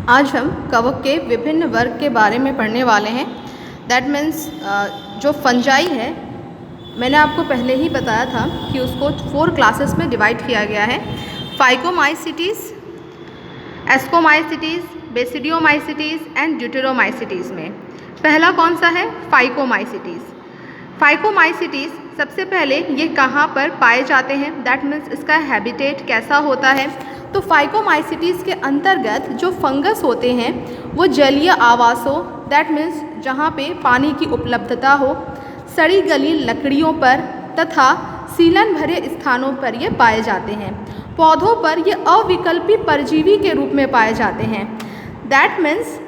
आज हम कवक के विभिन्न वर्ग के बारे में पढ़ने वाले हैं। दैट मीन्स जो फंजाई है, मैंने आपको पहले ही बताया था कि उसको 4 क्लासेस में डिवाइड किया गया है। फाइकोमाइसिटीज़, एस्कोमाइसिटीज़, बेसिडियोमाइसिटीज़ एंड ड्यूटेरोमाइसिटीज़ में पहला कौन सा है? फाइकोमाइसिटीज़। फाइकोमाइसिटीज़ सबसे पहले ये कहाँ पर पाए जाते हैं, दैट मीन्स इसका हैबिटेट कैसा होता है। तो फाइकोमाइसिटीज़ के अंतर्गत जो फंगस होते हैं वो जलीय आवासों, दैट मीन्स जहाँ पे पानी की उपलब्धता हो, सड़ी गली लकड़ियों पर तथा सीलन भरे स्थानों पर ये पाए जाते हैं। पौधों पर ये अविकल्पी परजीवी के रूप में पाए जाते हैं। दैट मीन्स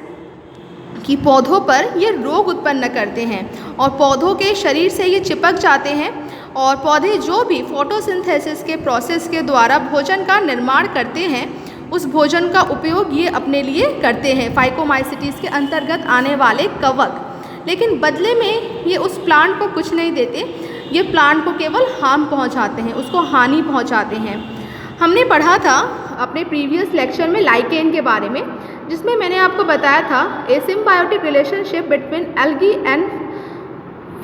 कि पौधों पर ये रोग उत्पन्न करते हैं और पौधों के शरीर से ये चिपक जाते हैं और पौधे जो भी फोटोसिंथेसिस के प्रोसेस के द्वारा भोजन का निर्माण करते हैं उस भोजन का उपयोग ये अपने लिए करते हैं, फाइकोमाइसिटीज़ के अंतर्गत आने वाले कवक। लेकिन बदले में ये उस प्लांट को कुछ नहीं देते, ये प्लांट को केवल हार्म पहुंचाते हैं, उसको हानि पहुंचाते हैं। हमने पढ़ा था अपने प्रीवियस लेक्चर में लाइकेन के बारे में, जिसमें मैंने आपको बताया था a symbiotic relationship between algae and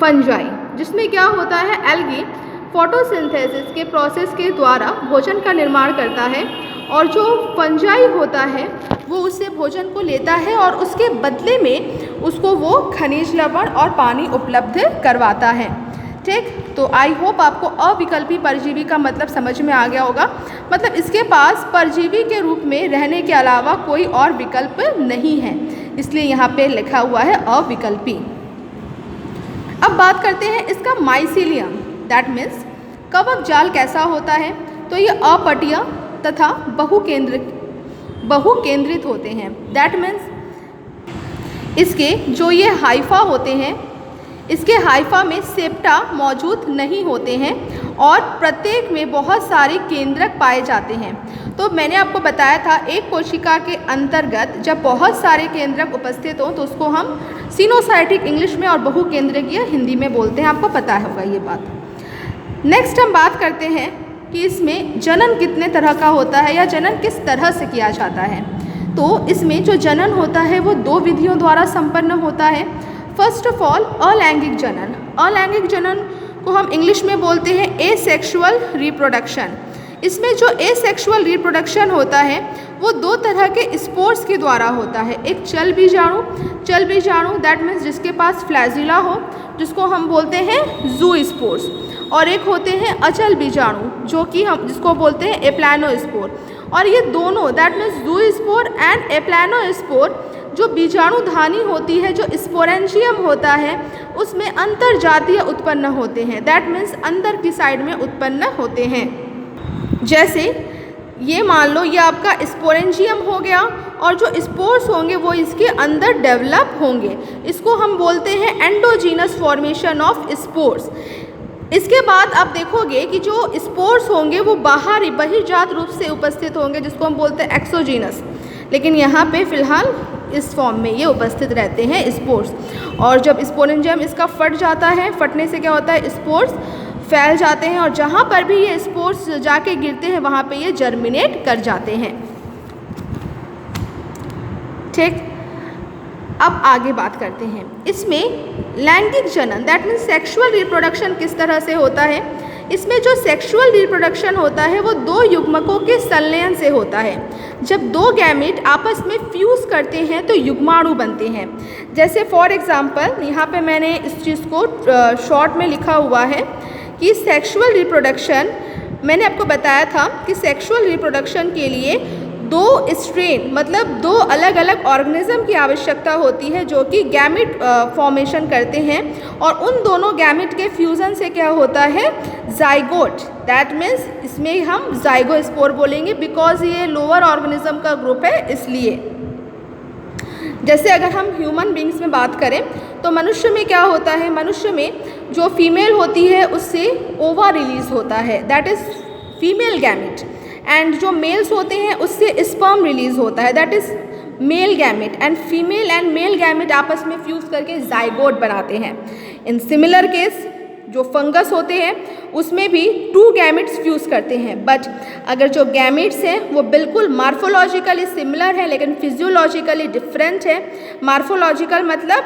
fungi, जिसमें क्या होता है, एल्गी फोटोसिंथेसिस के प्रोसेस के द्वारा भोजन का निर्माण करता है और जो फंजाई होता है वो उससे भोजन को लेता है और उसके बदले में उसको वो खनिज लवण और पानी उपलब्ध करवाता है। ठीक, तो आई होप आपको अविकल्पी परजीवी का मतलब समझ में आ गया होगा। मतलब इसके पास परजीवी के रूप में रहने के अलावा कोई और विकल्प नहीं है, इसलिए यहाँ पे लिखा हुआ है अविकल्पी। अब बात करते हैं इसका माइसीलियम, दैट मीन्स कवक जाल कैसा होता है। तो ये अपटीय तथा बहुकेंद्रित होते हैं। दैट मीन्स इसके जो ये हाइफा होते हैं, इसके हाइफा में सेप्टा मौजूद नहीं होते हैं और प्रत्येक में बहुत सारे केंद्रक पाए जाते हैं। तो मैंने आपको बताया था एक कोशिका के अंतर्गत जब बहुत सारे केंद्रक उपस्थित हों तो उसको हम सिनोसाइटिक इंग्लिश में और बहुकेंद्रकीय हिंदी में बोलते हैं, आपको पता होगा ये बात। नेक्स्ट हम बात करते हैं कि इसमें जनन कितने तरह का होता है या जनन किस तरह से किया जाता है। तो इसमें जो जनन होता है वो 2 विधियों द्वारा संपन्न होता है। फर्स्ट ऑफ ऑल अलैंगिक जनन। अलैंगिक जनन को हम इंग्लिश में बोलते हैं एसेक्सुअल रिप्रोडक्शन। इसमें जो एसेक्सुअल रिप्रोडक्शन होता है वो 2 तरह के स्पोर्स के द्वारा होता है। एक चल बीजाणु दैट मीन्स जिसके पास फ्लैजिला हो, जिसको हम बोलते हैं जू स्पोर्स, और एक होते हैं अचल बीजाणु जो कि हम जिसको बोलते हैं एप्लानोस्पोर। और ये दोनों दैट मीन्स जू स्पोर एंड एप्लानोस्पोर जो बीजाणुधानी होती है, जो स्पोरेंशियम होता है, उसमें अंतर जातीय उत्पन्न होते हैं। दैट मीन्स अंदर की साइड में उत्पन्न होते हैं। जैसे ये मान लो ये आपका स्पोरेंशियम हो गया और जो स्पोर्स होंगे वो इसके अंदर डेवलप होंगे, इसको हम बोलते हैं एंडोजीनस फॉर्मेशन ऑफ स्पोर्स। इसके बाद आप देखोगे कि जो स्पोर्स होंगे वो बाहरी बहिर्जात रूप से उपस्थित होंगे, जिसको हम बोलते हैं एक्सोजीनस। लेकिन यहाँ पे फिलहाल इस फॉर्म में ये उपस्थित रहते हैं स्पोर्स। और जब स्पोरेंजियम इसका फट जाता है, फटने से क्या होता है, स्पोर्स फैल जाते हैं और जहाँ पर भी ये स्पोर्स जाके गिरते हैं वहाँ पे ये जर्मिनेट कर जाते हैं। ठीक, अब आगे बात करते हैं इसमें लैंगिक जनन, दैट मीन्स सेक्सुअल रिप्रोडक्शन किस तरह से होता है। इसमें जो सेक्सुअल रिप्रोडक्शन होता है वो 2 युग्मकों के संलयन से होता है। जब 2 गैमेट आपस में फ्यूज़ करते हैं तो युग्माणु बनते हैं। जैसे फॉर एग्जांपल यहाँ पे मैंने इस चीज़ को शॉर्ट में लिखा हुआ है कि सेक्सुअल रिप्रोडक्शन, मैंने आपको बताया था कि सेक्सुअल रिप्रोडक्शन के लिए 2 स्ट्रेन मतलब 2 अलग अलग ऑर्गेनिज्म की आवश्यकता होती है जो कि गैमेट फॉर्मेशन करते हैं और उन दोनों गैमेट के फ्यूज़न से क्या होता है, जाइगोट। दैट मीन्स इसमें हम जाइगोस्पोर बोलेंगे बिकॉज ये लोअर ऑर्गेनिज्म का ग्रुप है, इसलिए। जैसे अगर हम ह्यूमन बींग्स में बात करें तो मनुष्य में क्या होता है, मनुष्य में जो फीमेल होती है उससे ओवा रिलीज होता है, that is female gamete, and जो मेल्स होते हैं उससे स्पर्म रिलीज होता है, that is male gamete. And female and male gamete आपस में फ्यूज़ करके जाइगोट बनाते हैं। इन सिमिलर केस जो फंगस होते हैं उसमें भी 2 गैमेट्स फ्यूज़ करते हैं, बट अगर जो गैमेट्स हैं वो बिल्कुल मार्फोलॉजिकली सिमिलर है लेकिन फिजियोलॉजिकली डिफरेंट है। मार्फोलॉजिकल मतलब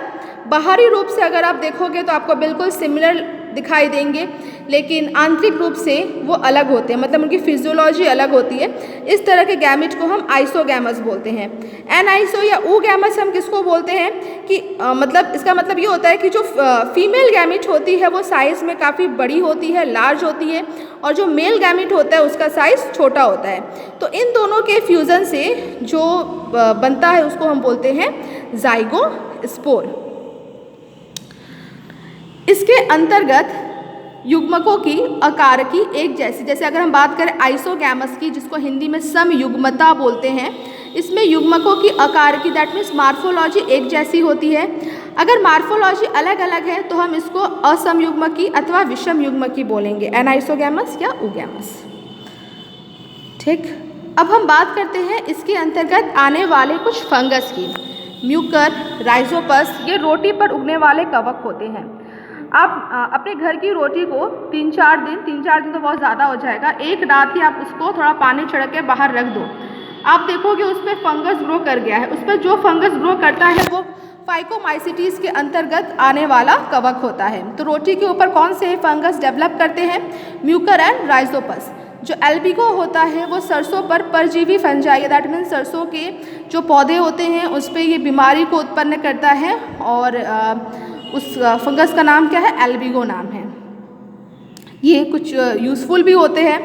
बाहरी रूप से अगर आप देखोगे तो आपको बिल्कुल सिमिलर दिखाई देंगे, लेकिन आंतरिक रूप से वो अलग होते हैं, मतलब उनकी फिजियोलॉजी अलग होती है। इस तरह के गैमेट को हम आइसोगैमस बोलते हैं। एनाइसो या ऊगैमस हम किसको बोलते हैं कि मतलब इसका मतलब ये होता है कि जो फीमेल गैमेट होती है वो साइज़ में काफ़ी बड़ी होती है, लार्ज होती है, और जो मेल गैमेट होता है उसका साइज़ छोटा होता है। तो इन दोनों के फ्यूज़न से जो बनता है उसको हम बोलते हैं ज़ाइगोस्पोर। इसके अंतर्गत युग्मकों की आकारकी एक जैसी, जैसे अगर हम बात करें आइसोगैमस की, जिसको हिंदी में समयुग्मता बोलते हैं, इसमें युग्मकों की आकारकी दैट मीन्स मार्फोलॉजी एक जैसी होती है। अगर मार्फोलॉजी अलग अलग है तो हम इसको असमयुग्मकी अथवा विषम युग्मकी बोलेंगे, एनाइसोगैमस या ऊगैमस। ठीक, अब हम बात करते हैं इसके अंतर्गत आने वाले कुछ फंगस की। म्यूकर, राइजोपस, ये रोटी पर उगने वाले कवक होते हैं। आप अपने घर की रोटी को 3-4 दिन तो बहुत ज़्यादा हो जाएगा, एक रात ही आप उसको थोड़ा पानी छिड़क के बाहर रख दो, आप देखोगे उस पर फंगस ग्रो कर गया है। उस पर जो फंगस ग्रो करता है वो फाइकोमाइसिटीज़ के अंतर्गत आने वाला कवक होता है। तो रोटी के ऊपर कौन से फंगस डेवलप करते हैं? Mucor and Rhizopus. जो एल्बिगो होता है वो सरसों पर परजीवी फंजाई, दैट मीन्स सरसों के जो पौधे होते हैं उस पर ये बीमारी को उत्पन्न करता है, और उस फंगस का नाम क्या है? एल्बिगो नाम है। ये कुछ यूज़फुल भी होते हैं।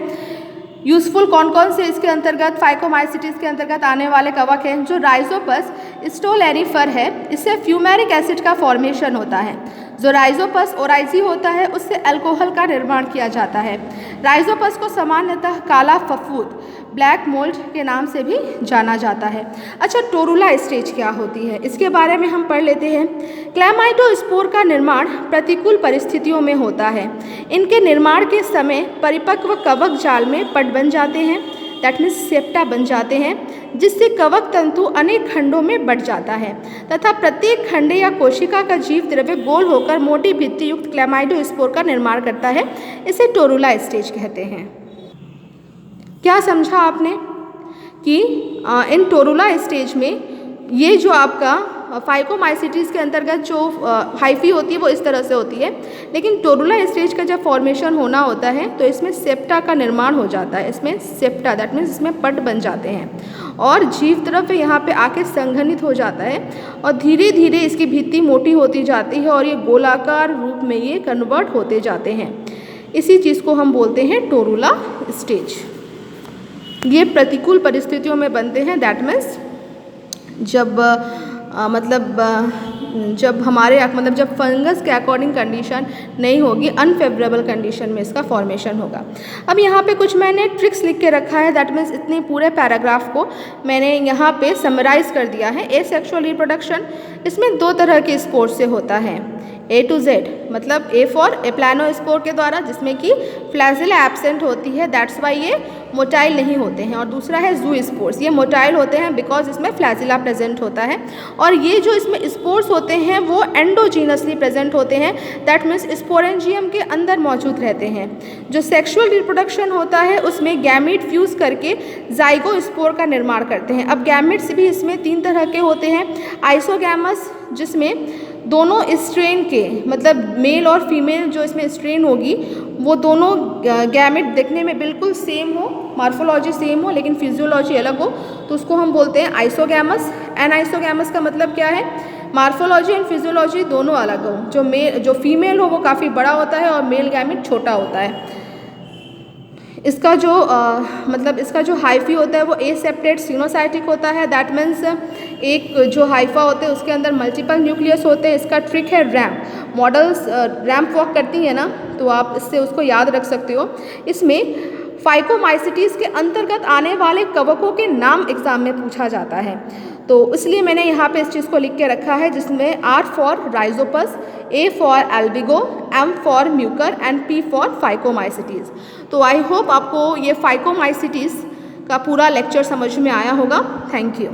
यूज़फुल कौन कौन से इसके अंतर्गत फाइकोमाइसिटीज़ के अंतर्गत आने वाले कवक हैं? जो राइजोपस स्टोलेनिफर है, इससे फ्यूमेरिक एसिड का फॉर्मेशन होता है। जो राइजोपस ओराइजी होता है उससे अल्कोहल का निर्माण किया जाता है। राइजोपस को सामान्यतः काला फफूद, ब्लैक मोल्ड के नाम से भी जाना जाता है। अच्छा, टोरुला स्टेज क्या होती है इसके बारे में हम पढ़ लेते हैं। क्लैमाइडोस्पोर का निर्माण प्रतिकूल परिस्थितियों में होता है। इनके निर्माण के समय परिपक्व कवक जाल में पट बन जाते हैं, दैट मीन्स सेप्टा बन जाते हैं, जिससे कवक तंतु अनेक खंडों में बट जाता है तथा प्रत्येक खंडे या कोशिका का जीव द्रव्य गोल होकर मोटी भित्ति युक्त क्लैमाइडोस्पोर का निर्माण करता है। इसे टोरुला स्टेज कहते हैं। क्या समझा आपने कि इन टोरुला स्टेज में ये जो आपका फाइकोमाइसिटीज़ के अंतर्गत जो हाइफी होती है वो इस तरह से होती है, लेकिन टोरुला स्टेज का जब फॉर्मेशन होना होता है तो इसमें सेप्टा का निर्माण हो जाता है। इसमें सेप्टा दैट मीन्स इसमें पट बन जाते हैं और जीव द्रव्य यहाँ पे आके संघनित हो जाता है और धीरे धीरे इसकी भित्ति मोटी होती जाती है और ये गोलाकार रूप में ये कन्वर्ट होते जाते हैं। इसी चीज़ को हम बोलते हैं टोरुला स्टेज। ये प्रतिकूल परिस्थितियों में बनते हैं, दैट मीन्स जब हमारे जब फंगस के अकॉर्डिंग कंडीशन नहीं होगी, अनफेवरेबल कंडीशन में इसका फॉर्मेशन होगा। अब यहाँ पे कुछ मैंने ट्रिक्स लिख के रखा है, दैट मीन्स इतने पूरे पैराग्राफ को मैंने यहाँ पे समराइज कर दिया है। एसेक्सुअल रिप्रोडक्शन, इसमें 2 तरह के स्पोर से होता है, A to Z, मतलब A फॉर एप्लानोस्पोर के द्वारा जिसमें कि फ्लैजिला एब्सेंट होती है, दैट्स वाई ये मोटाइल नहीं होते हैं, और दूसरा है जू स्पोर्स, ये मोटाइल होते हैं बिकॉज इसमें फ्लैजिला प्रेजेंट होता है। और ये जो इसमें स्पोर्स होते हैं वो एंडोजीनसली प्रेजेंट होते हैं, दैट मीन्स स्पोरेंजियम के अंदर मौजूद रहते हैं। जो सेक्सुअल रिप्रोडक्शन होता है उसमें गैमीट फ्यूज़ करके ज़ाइगोस्पोर का निर्माण करते हैं। अब गैमीट्स भी इसमें 3 तरह के होते हैं। आइसोगैमस, जिसमें दोनों स्ट्रेन के मतलब मेल और फीमेल जो इसमें स्ट्रेन होगी वो दोनों गैमेट देखने में बिल्कुल सेम हो, मार्फोलॉजी सेम हो लेकिन फिजियोलॉजी अलग हो, तो उसको हम बोलते हैं आइसोगैमस। एनाइसोगैमस का मतलब क्या है? मार्फोलॉजी एंड फिजियोलॉजी दोनों अलग हो, जो फीमेल हो वो काफ़ी बड़ा होता है और मेल गैमेट छोटा होता है। इसका जो हाइफी होता है वो एसेप्टेट सिनोसाइटिक होता है, दैट मीन्स एक जो हाइफा होते हैं उसके अंदर मल्टीपल न्यूक्लियस होते हैं। इसका ट्रिक है रैम्प। मॉडल्स रैम्प वॉक करती हैं ना, तो आप इससे उसको याद रख सकते हो। इसमें फाइकोमाइसिटीज़ के अंतर्गत आने वाले कवकों के नाम एग्जाम में पूछा जाता है, तो इसलिए मैंने यहाँ पे इस चीज़ को लिख के रखा है, जिसमें R for rhizopus, A for albugo, M for mucor and P for phycomycetes. तो आई होप आपको ये फाइकोमाइसिटीज़ का पूरा लेक्चर समझ में आया होगा। Thank you.